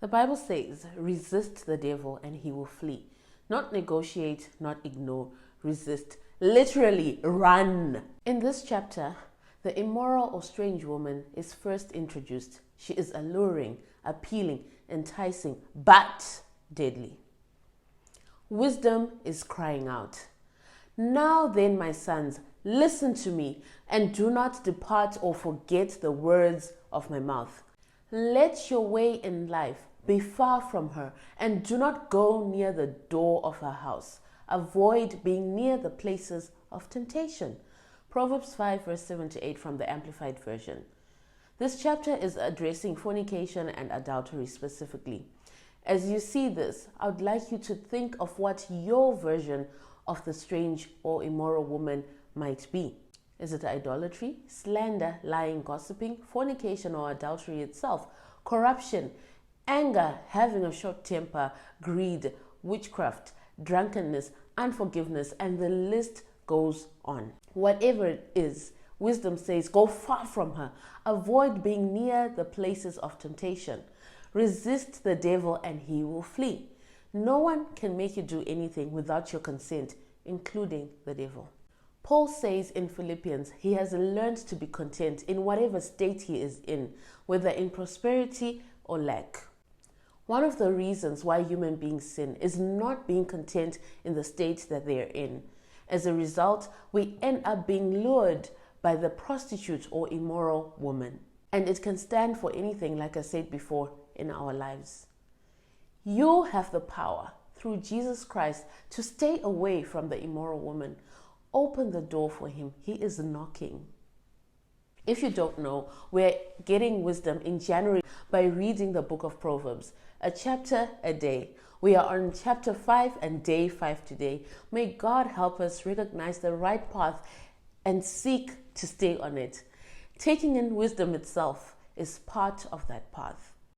The Bible says, resist the devil and he will flee. Not negotiate, not ignore, resist. Literally, run. In this chapter, the immoral or strange woman is first introduced. She is alluring, appealing, enticing, but deadly. Wisdom is crying out, "Now then, my sons, listen to me, and do not depart or forget the words of my mouth. Let your way in life be far from her, and do not go near the door of her house. Avoid being near the places of temptation." Proverbs 5 verse 7 to 8 from the Amplified Version. This chapter is addressing fornication and adultery specifically. As you see this, I would like you to think of what your version of the strange or immoral woman might be. Is it idolatry, slander, lying, gossiping, fornication or adultery itself, corruption, anger, having a short temper, greed, witchcraft, drunkenness, unforgiveness, and the list goes on? Whatever it is, wisdom says, go far from her. Avoid being near the places of temptation. Resist the devil and he will flee. No one can make you do anything without your consent, including the devil. Paul says in Philippians, he has learned to be content in whatever state he is in, whether in prosperity or lack. One of the reasons why human beings sin is not being content in the state that they are in. As a result, we end up being lured by the prostitute or immoral woman. And it can stand for anything, like I said before, in our lives. You have the power through Jesus Christ to stay away from the immoral woman. Open the door for him. He is knocking. If you don't know, we're getting wisdom in January by reading the book of Proverbs, a chapter a day. We are on chapter 5 and day 5 today. May God help us recognize the right path and seek to stay on it. Taking in wisdom itself is part of that path.